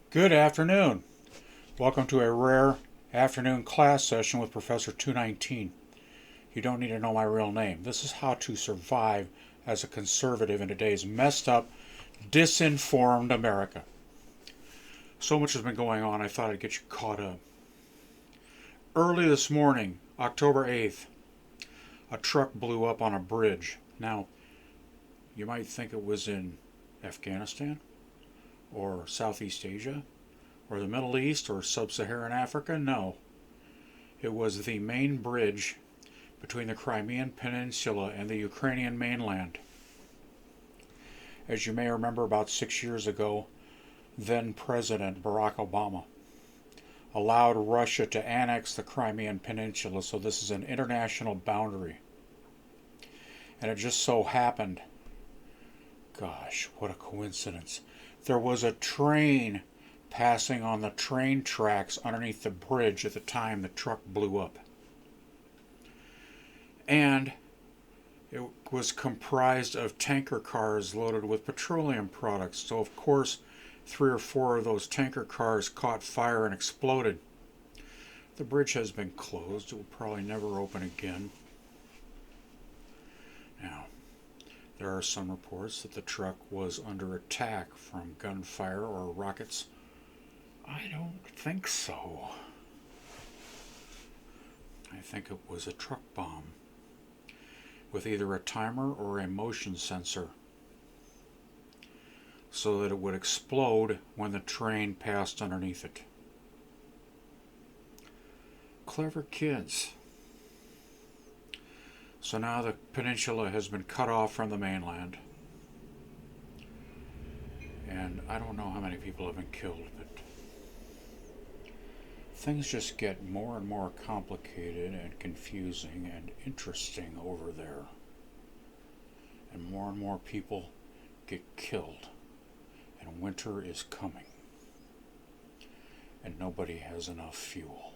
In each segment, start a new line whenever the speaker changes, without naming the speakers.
Good afternoon. Welcome to a rare afternoon class session with Professor 219. You don't need to know my real name. This is how to survive as a conservative in today's messed up, disinformed America. So much has been going on, I thought I'd get you caught up. Early this morning, October 8th, a truck blew up on a bridge. Now, you might think it was in Afghanistan or Southeast Asia or the Middle East or Sub-Saharan Africa. No, it was the main bridge between the Crimean Peninsula and the Ukrainian mainland. As you may remember, about 6 years ago, then President Barack Obama allowed Russia to annex the Crimean Peninsula, so this is an international boundary. And it just so happened, gosh, what a coincidence, there was a train passing on the train tracks underneath the bridge at the time the truck blew up. And it was comprised of tanker cars loaded with petroleum products. So, of course, 3 or 4 of those tanker cars caught fire and exploded. The bridge has been closed. It will probably never open again. Now, there are some reports that the truck was under attack from gunfire or rockets. I don't think so. I think it was a truck bomb with either a timer or a motion sensor so that it would explode when the train passed underneath it. Clever kids. So now the peninsula has been cut off from the mainland. And I don't know how many people have been killed, but things just get more and more complicated and confusing and interesting over there. And more people get killed. And winter is coming. And nobody has enough fuel.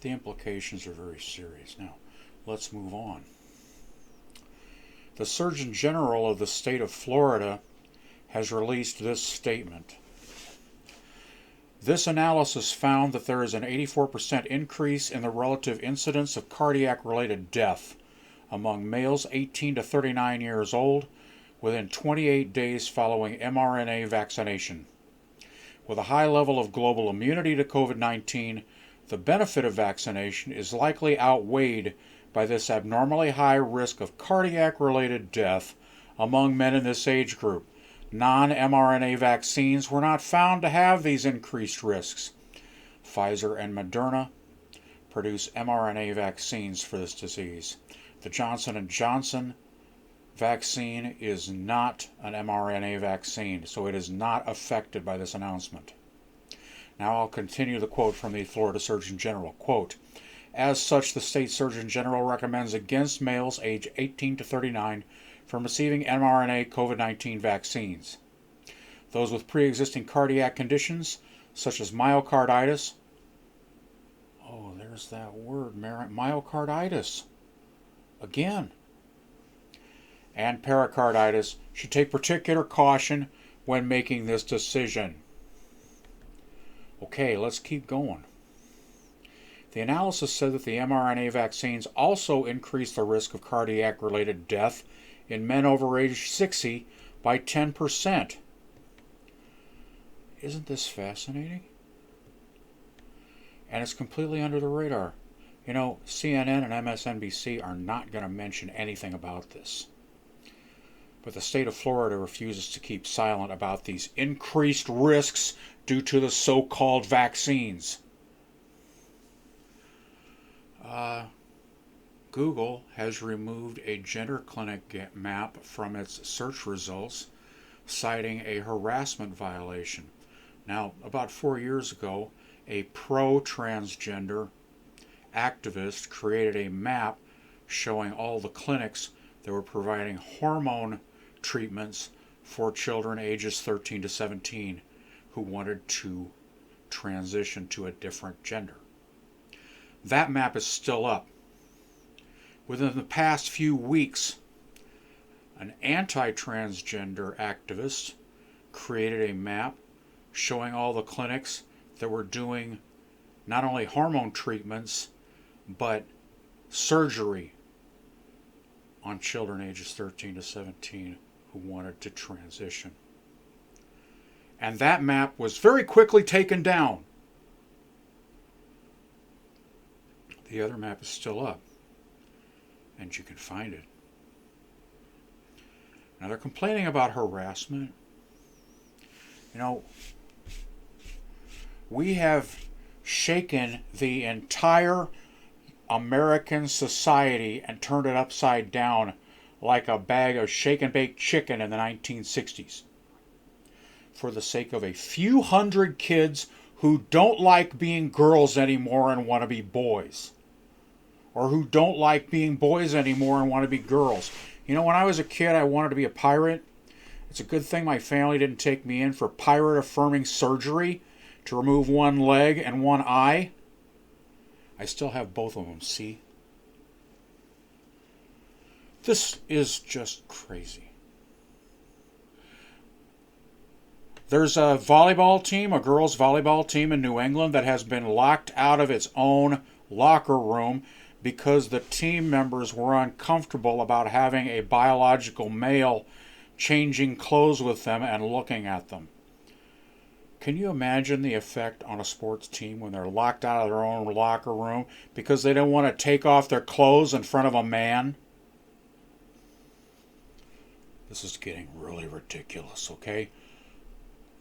The implications are very serious. Now, let's move on. The Surgeon General of the state of Florida has released this statement. This analysis found that there is an 84% increase in the relative incidence of cardiac-related death among males 18 to 39 years old within 28 days following mRNA vaccination. With a high level of global immunity to COVID-19, the benefit of vaccination is likely outweighed by this abnormally high risk of cardiac-related death among men in this age group. Non-mRNA vaccines were not found to have these increased risks. Pfizer and Moderna produce mRNA vaccines for this disease. The Johnson & Johnson vaccine is not an mRNA vaccine, so it is not affected by this announcement. Now I'll continue the quote from the Florida Surgeon General. Quote, as such, the state Surgeon General recommends against males age 18 to 39 from receiving mRNA COVID-19 vaccines. Those with pre-existing cardiac conditions, such as myocarditis, oh, there's that word, myocarditis, again, and pericarditis should take particular caution when making this decision. Okay, let's keep going. The analysis said that the mRNA vaccines also increase the risk of cardiac-related death in men over age 60 by 10%. Isn't this fascinating? And it's completely under the radar. You know, CNN and MSNBC are not going to mention anything about this. But the state of Florida refuses to keep silent about these increased risks due to the so-called vaccines. Google has removed a gender clinic map from its search results, citing a harassment violation. Now, about 4 years ago, a pro-transgender activist created a map showing all the clinics that were providing hormone treatments for children ages 13 to 17 who wanted to transition to a different gender. That map is still up. Within the past few weeks, An anti-transgender activist created a map showing all the clinics that were doing not only hormone treatments, but surgery on children ages 13 to 17 who wanted to transition. And that map was very quickly taken down. The other map is still up, and you can find it. Now they're complaining about harassment. You know, we have shaken the entire American society and turned it upside down like a bag of shake and bake chicken in the 1960s for the sake of a few hundred kids who don't like being girls anymore and want to be boys, or who don't like being boys anymore and want to be girls. You know, when I was a kid, I wanted to be a pirate. It's a good thing my family didn't take me in for pirate-affirming surgery to remove one leg and one eye. I still have both of them, see? This is just crazy. There's a volleyball team, a girls' volleyball team in New England that has been locked out of its own locker room because the team members were uncomfortable about having a biological male changing clothes with them and looking at them. Can you imagine the effect on a sports team when they're locked out of their own locker room because they don't want to take off their clothes in front of a man? This is getting really ridiculous, okay?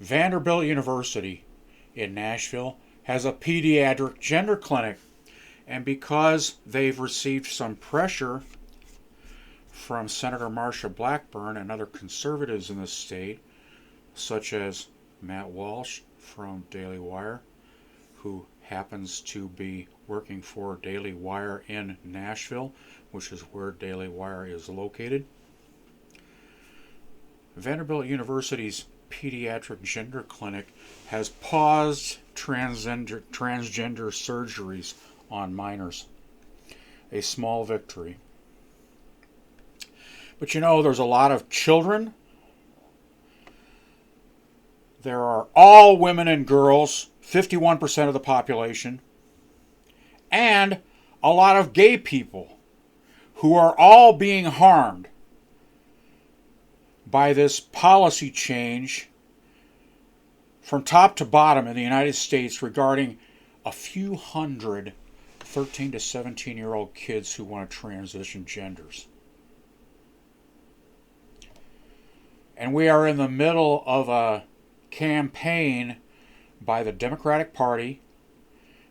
Vanderbilt University in Nashville has a pediatric gender clinic. And because they've received some pressure from Senator Marsha Blackburn and other conservatives in the state, such as Matt Walsh from Daily Wire, who happens to be working for Daily Wire in Nashville, which is where Daily Wire is located. Vanderbilt University's pediatric gender clinic has paused transgender surgeries on minors. A small victory. But you know, there's a lot of children. There are all women and girls, 51% of the population, and a lot of gay people who are all being harmed by this policy change from top to bottom in the United States regarding a few hundred 13 to 17-year-old kids who want to transition genders. And we are in the middle of a campaign by the Democratic Party,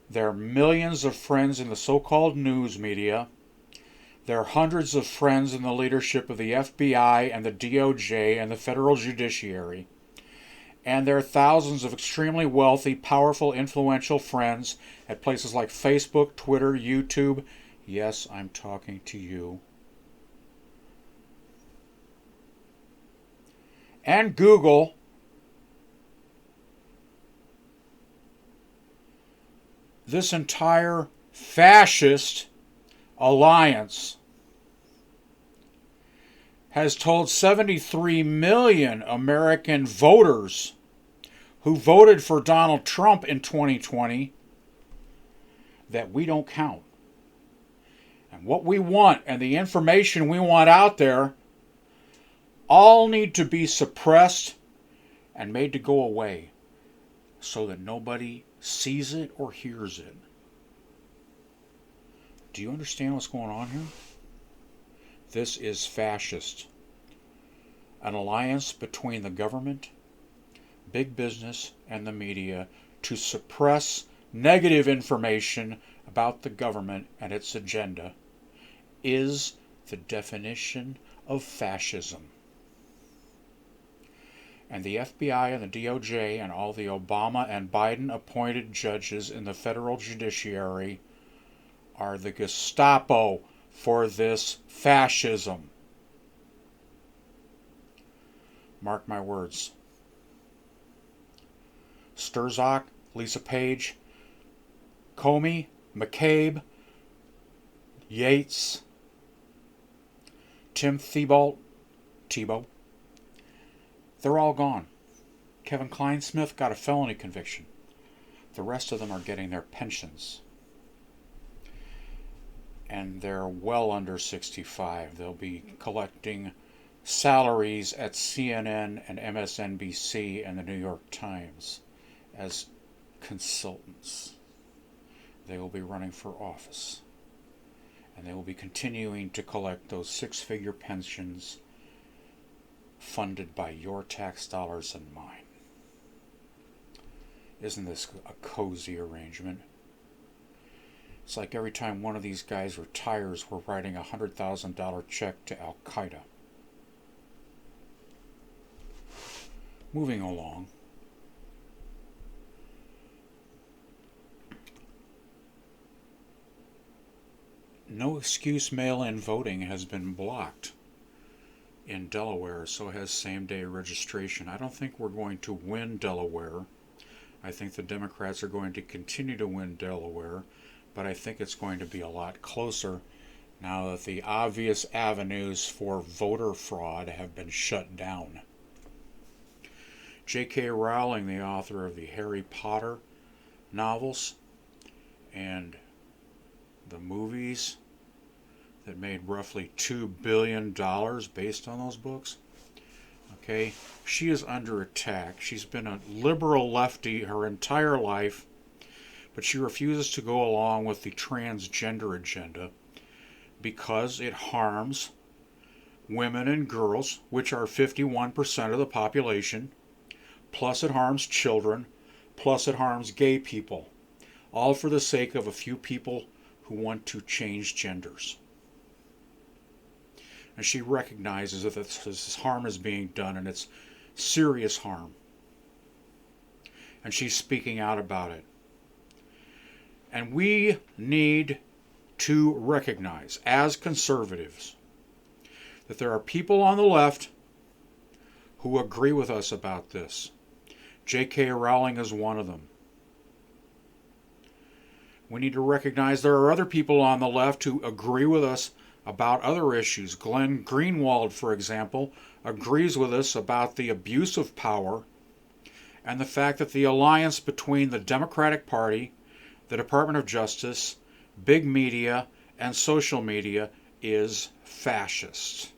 their millions of friends in the so-called news media, their hundreds of friends in the leadership of the FBI and the DOJ and the federal judiciary, and their thousands of extremely wealthy, powerful, influential friends at places like Facebook, Twitter, YouTube. Yes, I'm talking to you. And Google. This entire fascist alliance has told 73 million American voters who voted for Donald Trump in 2020 that we don't count. And what we want and the information we want out there all need to be suppressed and made to go away so that nobody sees it or hears it. Do you understand what's going on here? This is fascist. An alliance between the government, big business, and the media to suppress negative information about the government and its agenda is the definition of fascism. And the FBI and the DOJ and all the Obama and Biden appointed judges in the federal judiciary are the Gestapo for this fascism. Mark my words. Sturzock, Lisa Page, Comey, McCabe, Yates, Tim Thibault, Tebow. They're all gone. Kevin Kleinsmith got a felony conviction. The rest of them are getting their pensions. And they're well under 65. They'll be collecting salaries at CNN and MSNBC and the New York Times as consultants. They will be running for office. And they will be continuing to collect those six-figure pensions funded by your tax dollars and mine. Isn't this a cozy arrangement? It's like every time one of these guys retires, we're writing a $100,000 check to Al Qaeda. Moving along. No excuse mail-in voting has been blocked in Delaware, so has same-day registration. I don't think we're going to win Delaware. I think the Democrats are going to continue to win Delaware, but I think it's going to be a lot closer now that the obvious avenues for voter fraud have been shut down. J.K. Rowling, the author of the Harry Potter novels and the movies that made roughly $2 billion based on those books, okay, she is under attack. She's been a liberal lefty her entire life, but she refuses to go along with the transgender agenda because it harms women and girls, which are 51% of the population, plus it harms children, plus it harms gay people, all for the sake of a few people who want to change genders. And she recognizes that this harm is being done, and it's serious harm. And she's speaking out about it. And we need to recognize, as conservatives, that there are people on the left who agree with us about this. J.K. Rowling is one of them. We need to recognize there are other people on the left who agree with us about other issues. Glenn Greenwald, for example, agrees with us about the abuse of power and the fact that the alliance between the Democratic Party, the Department of Justice, big media, and social media is fascist.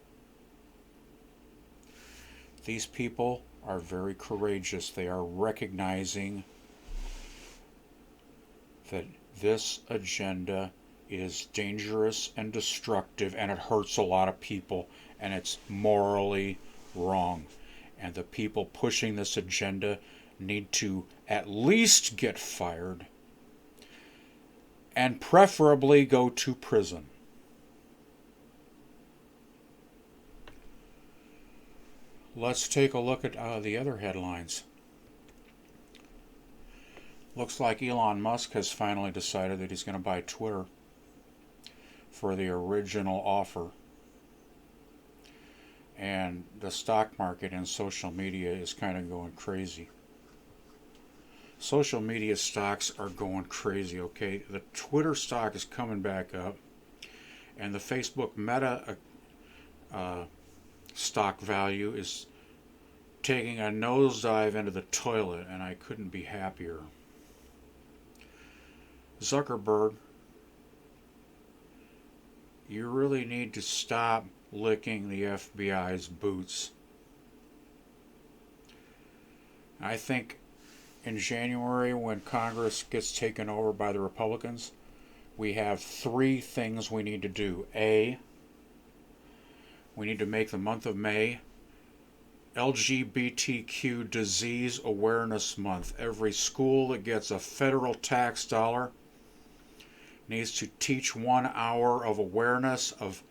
These people are very courageous. They are recognizing that this agenda is dangerous and destructive, and it hurts a lot of people, and it's morally wrong. And the people pushing this agenda need to at least get fired and preferably go to prison. Let's take a look at the other headlines. Looks like Elon Musk has finally decided that he's going to buy Twitter for the original offer. And the stock market and social media is kind of going crazy. Social media stocks are going crazy, okay? The Twitter stock is coming back up, and the Facebook Meta stock value is taking a nosedive into the toilet, and I couldn't be happier. Zuckerberg, you really need to stop licking the FBI's boots. I think in January, when Congress gets taken over by the Republicans, we have three things we need to do. A, we need to make the month of May LGBTQ Disease Awareness Month. Every school that gets a federal tax dollar needs to teach 1 hour of awareness of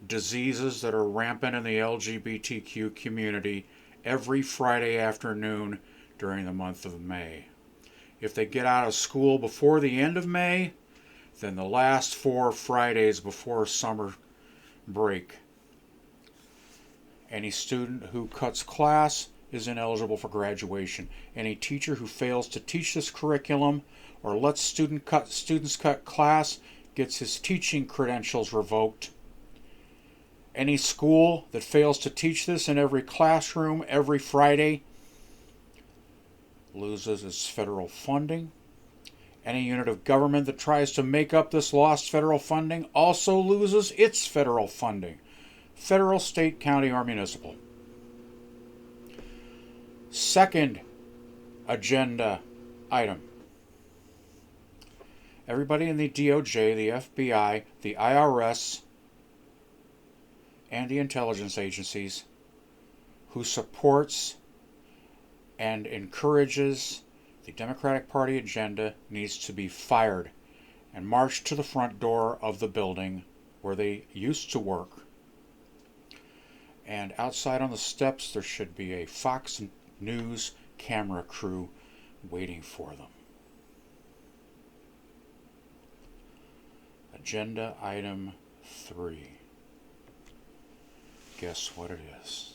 diseases that are rampant in the LGBTQ community every Friday afternoon during the month of May. If they get out of school before the end of May, then the last 4 Fridays before summer break. Any student who cuts class is ineligible for graduation. Any teacher who fails to teach this curriculum or lets students cut class gets his teaching credentials revoked Any school that fails to teach this in every classroom every Friday loses its federal funding. Any unit of government that tries to make up this lost federal funding also loses its federal funding. Federal, state, county, or municipal. Second agenda item. Everybody in the DOJ, the FBI, the IRS, and the intelligence agencies who supports and encourages the Democratic Party agenda needs to be fired and marched to the front door of the building where they used to work. And outside on the steps there should be a Fox News camera crew waiting for them. Agenda item 3. Guess what it is?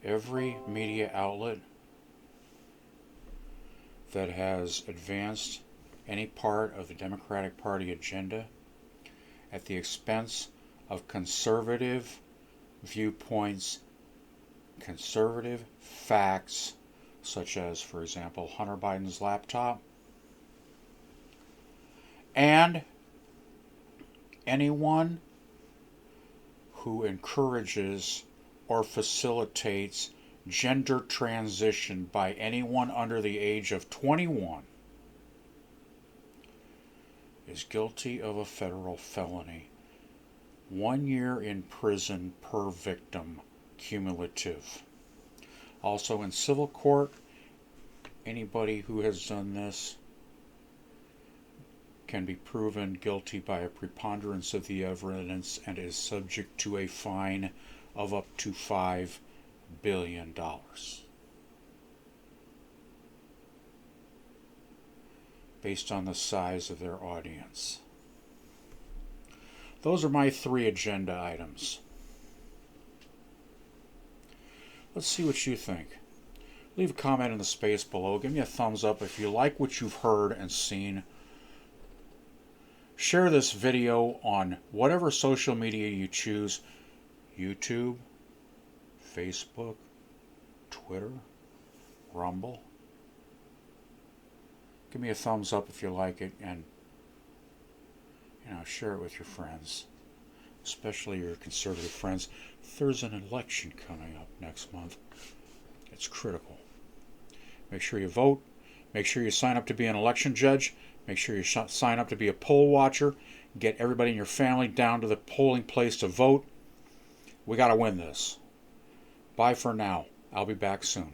Every media outlet that has advanced any part of the Democratic Party agenda at the expense of conservative viewpoints, conservative facts, such as, for example, Hunter Biden's laptop, and anyone who encourages or facilitates gender transition by anyone under the age of 21 is guilty of a federal felony. 1 year in prison per victim, cumulative. Also in civil court, anybody who has done this can be proven guilty by a preponderance of the evidence and is subject to a fine of up to $5 billion. Based on the size of their audience. Those are my 3 agenda items. Let's see what you think. Leave a comment in the space below. Give me a thumbs up if you like what you've heard and seen. Share this video on whatever social media you choose. YouTube, Facebook, Twitter, Rumble. Give me a thumbs up if you like it, and share it with your friends, especially your conservative friends. There's an election coming up next month. It's critical. Make sure you vote. Make sure you sign up to be an election judge. Make sure you sign up to be a poll watcher. Get everybody in your family down to the polling place to vote. We got to win this. Bye for now. I'll be back soon.